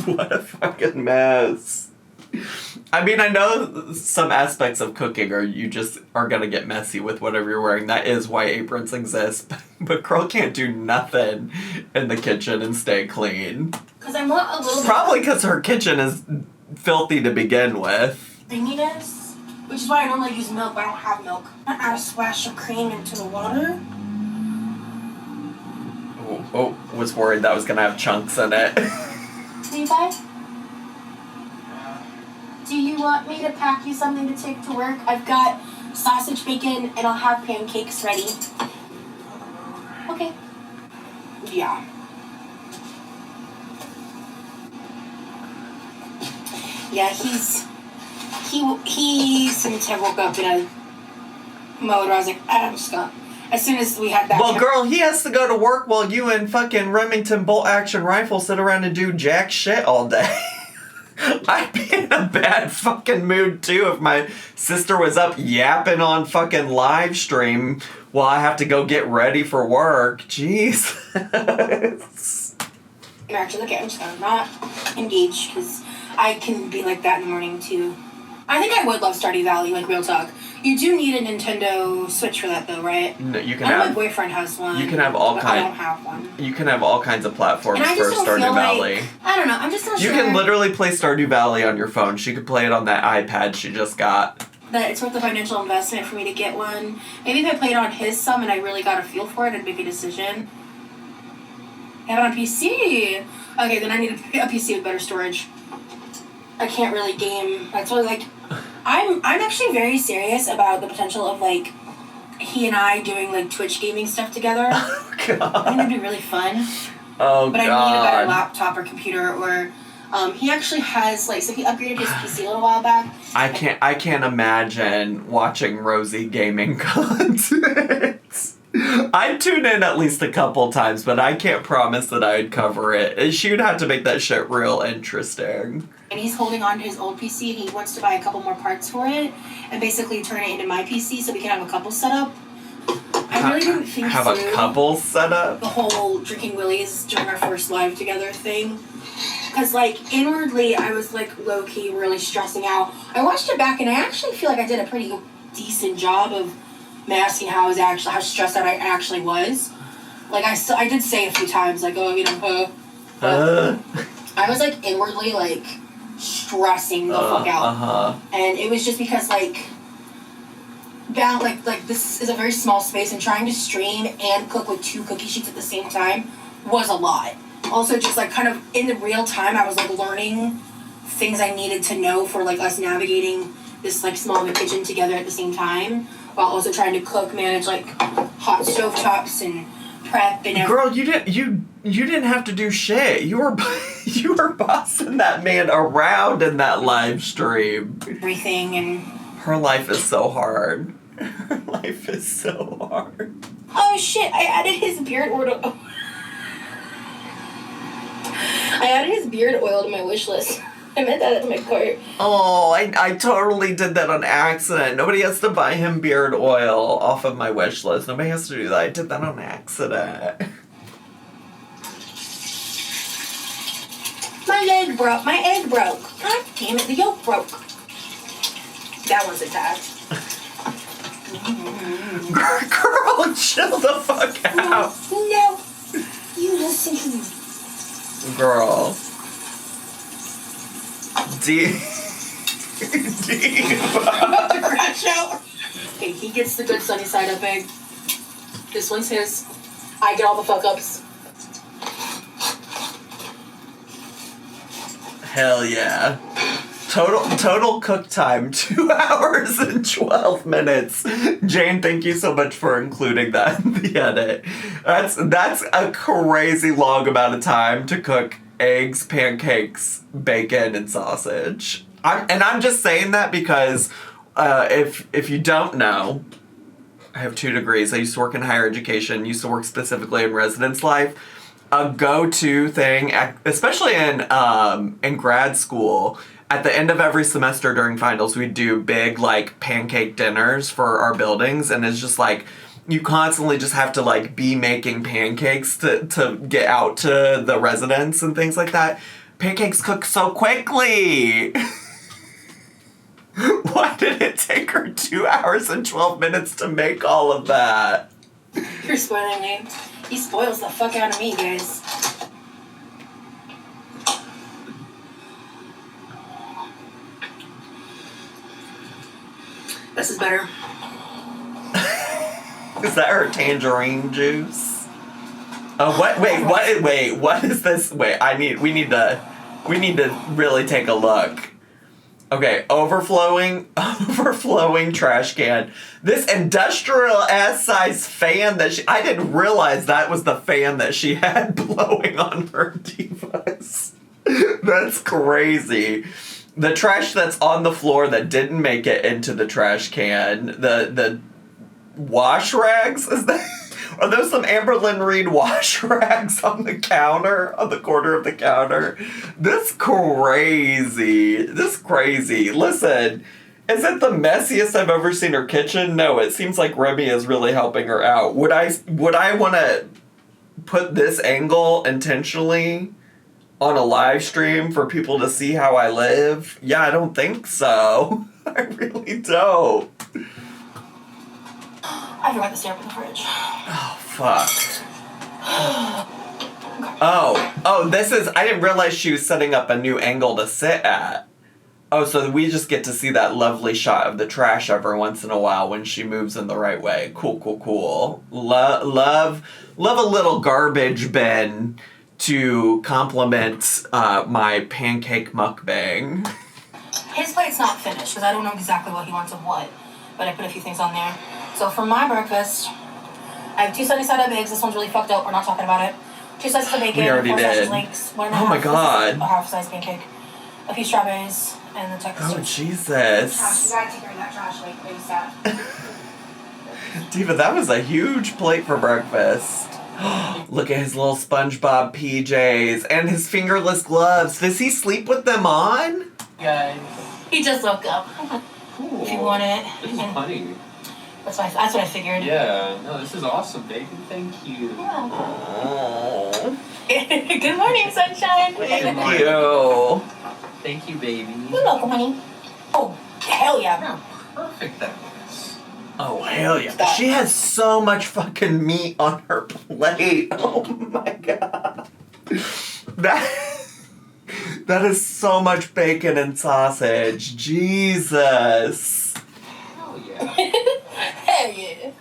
What a fucking mess. I mean, I know some aspects of cooking you just are gonna get messy with whatever you're wearing. That is why aprons exist. But girl can't do nothing in the kitchen and stay clean. Because I want a little bit... Probably because her kitchen is filthy to begin with. Creaminess, which is why I normally use milk, but I don't have milk. I add a splash of cream into the water. Oh, was worried that was gonna have chunks in it. Levi? Do you want me to pack you something to take to work? I've got sausage, bacon, and I'll have pancakes ready. Okay. Yeah. Yeah, he seems to have woke up in a mode where I was like, I'm just gonna... As soon as we had that... Well, girl, he has to go to work while you and fucking Remington bolt-action rifle sit around and do jack shit all day. I'd be in a bad fucking mood, too, if my sister was up yapping on fucking live stream while I have to go get ready for work. Jeez. Actually, okay, I'm just gonna not engage, because I can be like that in the morning, too. I think I would love Stardew Valley, like, real talk. You do need a Nintendo Switch for that, though, right? No, you can I know have... my boyfriend has one. You can have all kinds... I don't have one. You can have all kinds of platforms and I just for don't Stardew feel Valley. Like, I don't know, I'm just not sure. You can literally play Stardew Valley on your phone. She could play it on that iPad she just got. That it's worth the financial investment for me to get one. Maybe if I played on his some and I really got a feel for it, I'd make a decision. Have it on PC. Okay, then I need a PC with better storage. I can't really game. That's really like... I'm actually very serious about the potential of, like, he and I doing, like, Twitch gaming stuff together. God. I think that'd be really fun. Oh, but God. I need a better laptop or computer or... he actually has, like, so he upgraded his PC a little while back. I can't imagine watching Rosie gaming content. I'd tune in at least a couple times, but I can't promise that I'd cover it. She would have to make that shit real interesting. And he's holding on to his old PC, and he wants to buy a couple more parts for it, and basically turn it into my PC so we can have a couple set up. I really didn't think have a couple set up? The whole drinking willies during our first live together thing. Because, like, inwardly, I was, like, low-key really stressing out. I watched it back, and I actually feel like I did a pretty decent job of masking how stressed out I actually was. Like, I did say a few times, like, oh, you know, but I was, like, inwardly, like, stressing the fuck out. And it was just because, like, this is a very small space, and trying to stream and cook with 2 cookie sheets at the same time was a lot. Also, just, like, kind of in the real time, I was, like, learning things I needed to know for, like, us navigating this, like, small of a kitchen together at the same time, while also trying to cook, manage, like, hot stove tops and prep and everything. Girl, you didn't have to do shit. You were bossing that man around in that live stream. Everything, and... Her life is so hard. Her life is so hard. Oh, shit, I added his beard oil... I added his beard oil to my wish list. I meant that in my cart. Oh, I totally did that on accident. Nobody has to buy him beard oil off of my wish list. Nobody has to do that. I did that on accident. My egg broke. God damn it, the yolk broke. That one's attached. Girl, chill the fuck out. No. You listen to me. Girl. Deep. I'm about to crash out. Okay, he gets the good sunny side up egg. This one's his. I get all the fuck ups. Hell yeah. Total cook time, 2 hours and 12 minutes. Jane, thank you so much for including that in the edit. That's a crazy long amount of time to cook eggs, pancakes, bacon, and sausage. I'm just saying that because if you don't know, I have 2 degrees. I used to work in higher education, used to work specifically in residence life. A go-to thing, especially in grad school, at the end of every semester during finals, we do big, like, pancake dinners for our buildings, and it's just, like, you constantly just have to, like, be making pancakes to get out to the residents and things like that. Pancakes cook so quickly! Why did it take her 2 hours and 12 minutes to make all of that? You're spoiling me. He spoils the fuck out of me, guys. This is better. Is that her tangerine juice? Oh, what? Wait, what is this? Wait, we need to really take a look. Okay, overflowing trash can. This industrial ass size fan that I didn't realize that was the fan that she had blowing on her divas. That's crazy. The trash that's on the floor that didn't make it into the trash can, the wash rags, are those some Amberlynn Reed wash rags on the counter, on the corner of the counter? This crazy. Listen, is it the messiest I've ever seen her kitchen? No, it seems like Remy is really helping her out. Would I want to put this angle intentionally on a live stream for people to see how I live? Yeah, I don't think so. I really don't. I forgot the syrup in the fridge. Oh, fuck. Oh, this is... I didn't realize she was setting up a new angle to sit at. Oh, so we just get to see that lovely shot of the trash every once in a while when she moves in the right way. Cool. Love a little garbage bin to complement my pancake mukbang. His plate's not finished because I don't know exactly what he wants of what, but I put a few things on there. So for my breakfast, I have 2 sunny side up eggs. This one's really fucked up. We're not talking about it. 2 slices of bacon. We already 4 sausage did. links. 1 Oh my God. A half-size pancake. A few strawberries and the Texas. Oh, Trash. Jesus. You gotta take care of that trash, like, ASAP. Diva, that was a huge plate for breakfast. Look at his little SpongeBob PJs and his fingerless gloves. Does he sleep with them on? Guys. He just woke up. Cool. If you want it. This is funny. That's what I figured. Yeah. No, this is awesome, baby. Thank you. Yeah. Oh, Good morning, sunshine. thank you. Thank you, baby. You're welcome, honey. Oh, hell yeah. How perfect that was. Oh, hell yeah. She has so much fucking meat on her plate. Oh my God. That is so much bacon and sausage. Jesus. Hell yeah. Hell yeah.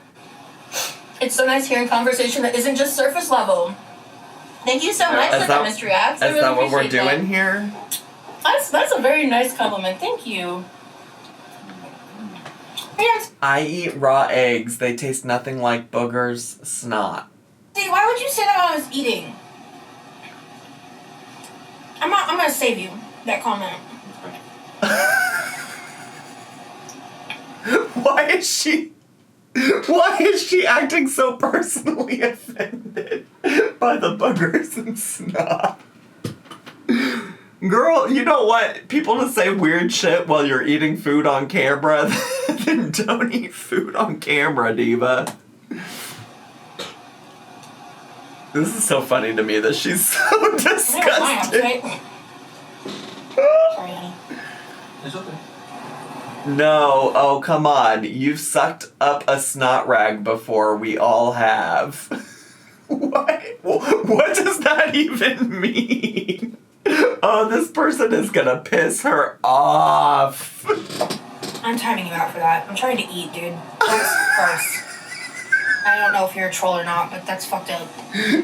It's so nice hearing conversation that isn't just surface level. Thank you so much for that mystery acts. I Is really that what we're appreciate doing that. here? That's a very nice compliment. Thank you. Yes. I eat raw eggs. They taste nothing like boogers' snot. See, why would you say that while I was eating? I'm gonna save you that comment. Why is she acting so personally offended by the boogers and snot? Girl, you know what? People to say weird shit while you're eating food on camera, then don't eat food on camera, diva. This is so funny to me that she's so disgusted. Sorry, honey. It's okay. No, oh come on. You've sucked up a snot rag before, we all have. What does that even mean? Oh, this person is gonna piss her off. I'm timing you out for that. I'm trying to eat, dude. That's gross. I don't know if you're a troll or not, but that's fucked up.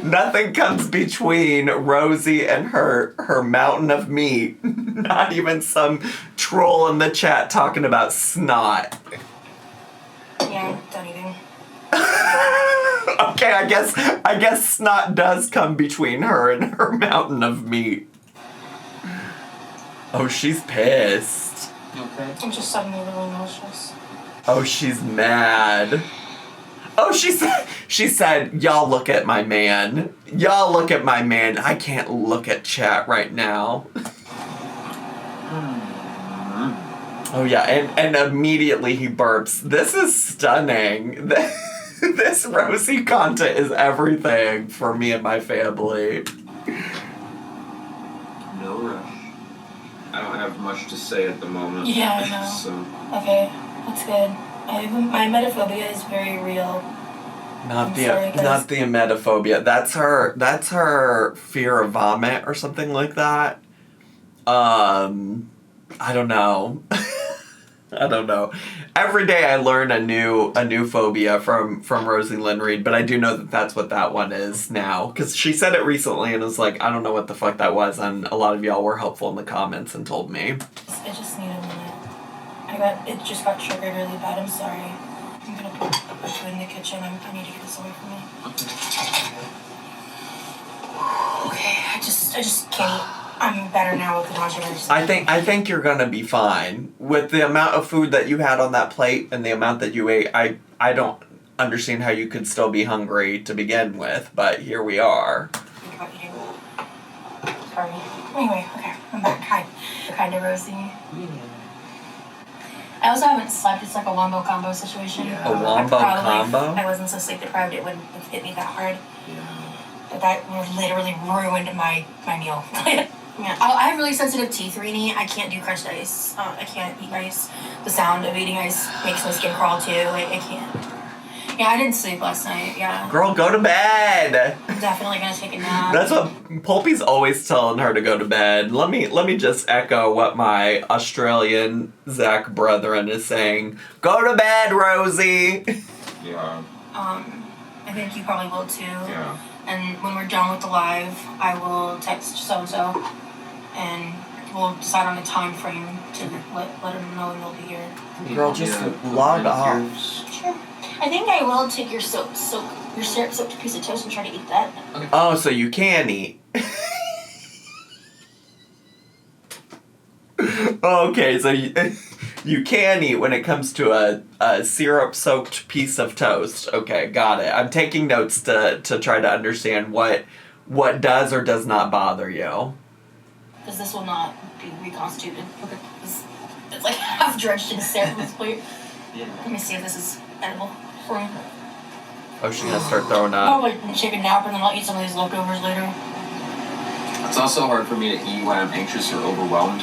Nothing comes between Rosie and her mountain of meat. Not even some troll in the chat talking about snot. Yeah, done eating. Okay, I guess snot does come between her and her mountain of meat. Oh, she's pissed. Okay. I'm just suddenly really nauseous. Oh, she's mad. Oh, she said, y'all look at my man. Y'all look at my man. I can't look at chat right now. Oh yeah, and immediately he burps. This is stunning. This Rosie content is everything for me and my family. No rush. I don't have much to say at the moment. Yeah, I know. So. Okay, that's good. My emetophobia is very real. Not the emetophobia. That's her fear of vomit or something like that. I don't know. I don't know. Every day I learn a new phobia from Rosie Lynn Reed, but I do know that that's what that one is now. Because she said it recently and was like, I don't know what the fuck that was, and a lot of y'all were helpful in the comments and told me. I just need a minute. It just got triggered really bad. I'm sorry. I'm gonna put food in the kitchen. I need to get this away from me. Okay, I just can't. I'm better now with the nausea. I think you're gonna be fine. With the amount of food that you had on that plate and the amount that you ate, I don't understand how you could still be hungry to begin with, but here we are. Think about eating. Sorry. Anyway, okay, I'm back. Hi. Kind of Rosie. Yeah. I also haven't slept. It's like a wombo combo situation. Yeah. A wombo combo? If I wasn't so sleep deprived, it wouldn't have hit me that hard. Yeah. But that literally ruined my meal. Yeah, I have really sensitive teeth, Rini. I can't do crushed ice. I can't eat ice. The sound of eating ice makes my skin crawl too. I can't. Yeah, I didn't sleep last night. Yeah. Girl, go to bed. I'm definitely gonna take a nap. That's what Pulpy's always telling her to go to bed. Let me just echo what my Australian Zach brethren is saying. Go to bed, Rosie. Yeah. I think you probably will too. Yeah. And when we're done with the live, I will text so-and-so, and we'll decide on a time frame to let them know when they'll be here. Girl, just log off. Sure. I think I will take your soak your syrup-soaked piece of toast and try to eat that. Okay. Oh, so you can eat. Okay, so you can eat when it comes to a syrup-soaked piece of toast. Okay, got it. I'm taking notes to try to understand what does or does not bother you. Because this will not be reconstituted. Okay. It's like half drenched in syrup at this point. Yeah. Let me see if this is edible for me. Oh, she's gonna start throwing up. Probably take a nap and then I'll eat some of these leftovers later. It's also hard for me to eat when I'm anxious or overwhelmed.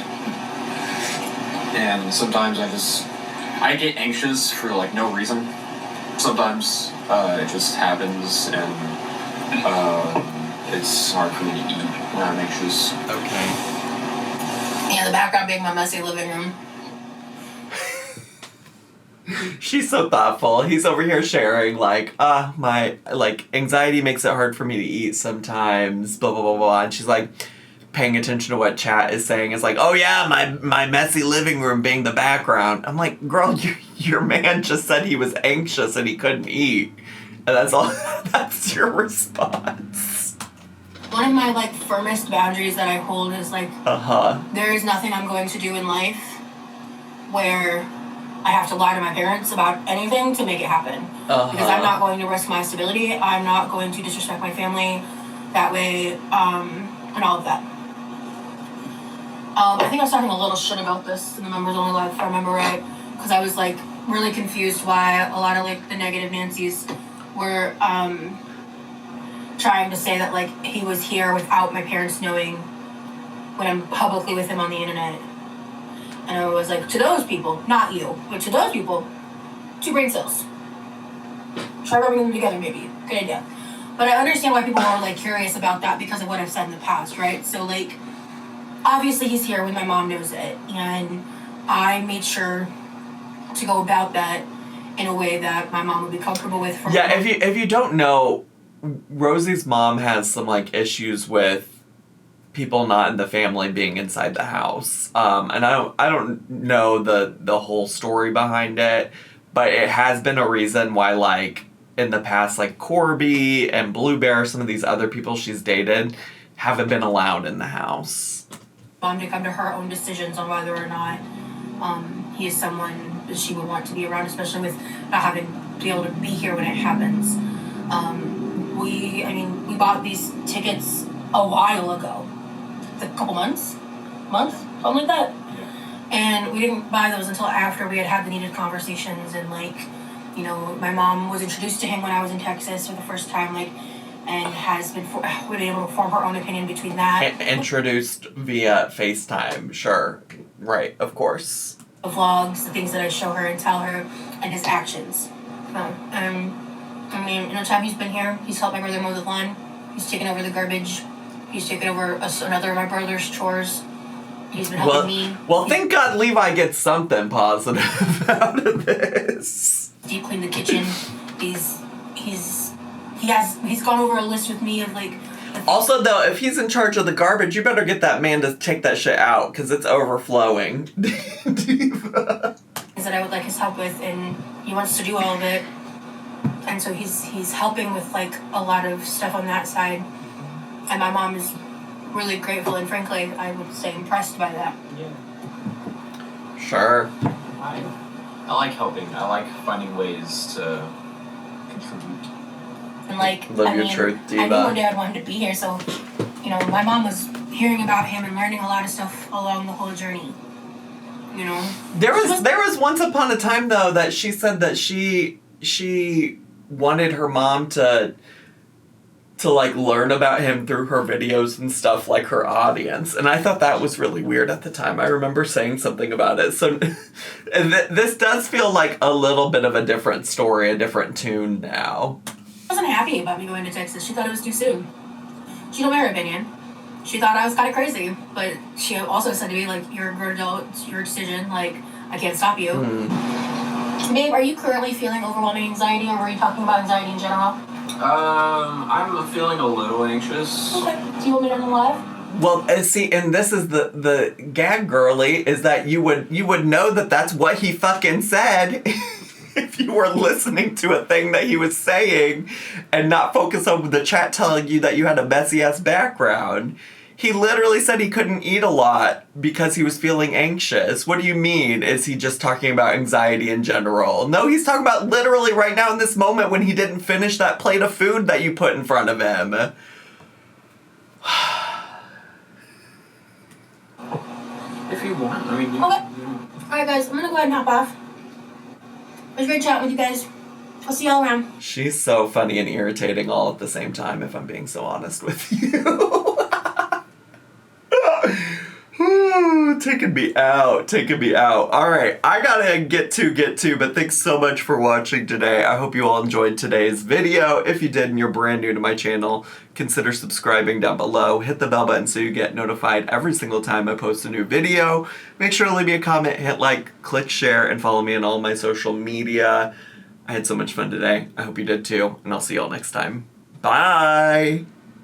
And sometimes I get anxious for like no reason. Sometimes it just happens, and it's hard for me to eat when I'm anxious. Okay. Yeah, the background being my messy living room. She's so thoughtful. He's over here sharing my anxiety makes it hard for me to eat sometimes, blah blah blah blah. And she's like paying attention to what chat is saying. It's like, oh yeah, my messy living room being the background. I'm like, girl, your man just said he was anxious and he couldn't eat. And that's all that's your response. One of my firmest boundaries that I hold is there is nothing I'm going to do in life where I have to lie to my parents about anything to make it happen. Because I'm not going to risk my stability. I'm not going to disrespect my family that way, and all of that. I think I was talking a little shit about this in the Members Only Live, if I remember right, because I was really confused why a lot of the negative Nancys were trying to say that he was here without my parents knowing when I'm publicly with him on the internet. And I was like, to those people, not you, but to those people, 2 brain cells. Try rubbing them together, maybe. Good idea. But I understand why people are curious about that because of what I've said in the past, right? So obviously he's here when my mom knows it, and I made sure to go about that in a way that my mom would be comfortable with. Yeah, if you don't know, Rosie's mom has some issues with people not in the family being inside the house. And I don't know the whole story behind it, but it has been a reason why in the past Corby and Blue Bear, some of these other people she's dated, haven't been allowed in the house. Mom to come to her own decisions on whether or not he is someone that she would want to be around, especially with not having to be able to be here when it happens. We bought these tickets a while ago. A couple months, something like that. Yeah. And we didn't buy those until after we had the needed conversations and my mom was introduced to him when I was in Texas for the first time, and has been able to form her own opinion between that. Introduced via FaceTime, sure, right, of course. The vlogs, the things that I show her and tell her, and his actions. In the time he's been here, he's helped my brother mow the lawn. He's taken over the garbage. He's taken over another of my brother's chores. He's been helping me. Well, thank God Levi gets something positive out of this. Deep clean the kitchen. He's gone over a list with me of Also, though, if he's in charge of the garbage, you better get that man to take that shit out because it's overflowing. Things that I would like his help with, and he wants to do all of it. And so he's helping with a lot of stuff on that side. And my mom is really grateful and frankly, I would say impressed by that. Yeah. Sure. I like helping. I like finding ways to contribute. And Live your truth, diva. I knew one day I'd want him to be here, so my mom was hearing about him and learning a lot of stuff along the whole journey. There was once upon a time though that she said that she wanted her mom to learn about him through her videos and stuff, her audience. And I thought that was really weird at the time. I remember saying something about it. So this does feel like a little bit of a different story, a different tune now. She wasn't happy about me going to Texas. She thought it was too soon. She told me her opinion. She thought I was kind of crazy. But she also said to me, you're a grown adult, it's your decision, I can't stop you. Babe, are you currently feeling overwhelming anxiety, or were you talking about anxiety in general? I'm feeling a little anxious. Okay. Do you want me to run live? Well, see, and this is the gag, girly, is that you would know that that's what he fucking said. if you were listening to a thing that he was saying and not focus on the chat telling you that you had a messy ass background. He literally said he couldn't eat a lot because he was feeling anxious. What do you mean? Is he just talking about anxiety in general? No, he's talking about literally right now in this moment when he didn't finish that plate of food that you put in front of him. If you want, I mean. Okay. Alright, guys, I'm gonna go ahead and hop off. It was great chatting with you guys. I'll see y'all around. She's so funny and irritating all at the same time, if I'm being so honest with you. Taking me out. All right, I gotta get to, but thanks so much for watching today. I hope you all enjoyed today's video. If you did and you're brand new to my channel, consider subscribing down below. Hit the bell button so you get notified every single time I post a new video. Make sure to leave me a comment, hit like, click share, and follow me on all my social media. I had so much fun today. I hope you did too, and I'll see y'all next time. Bye!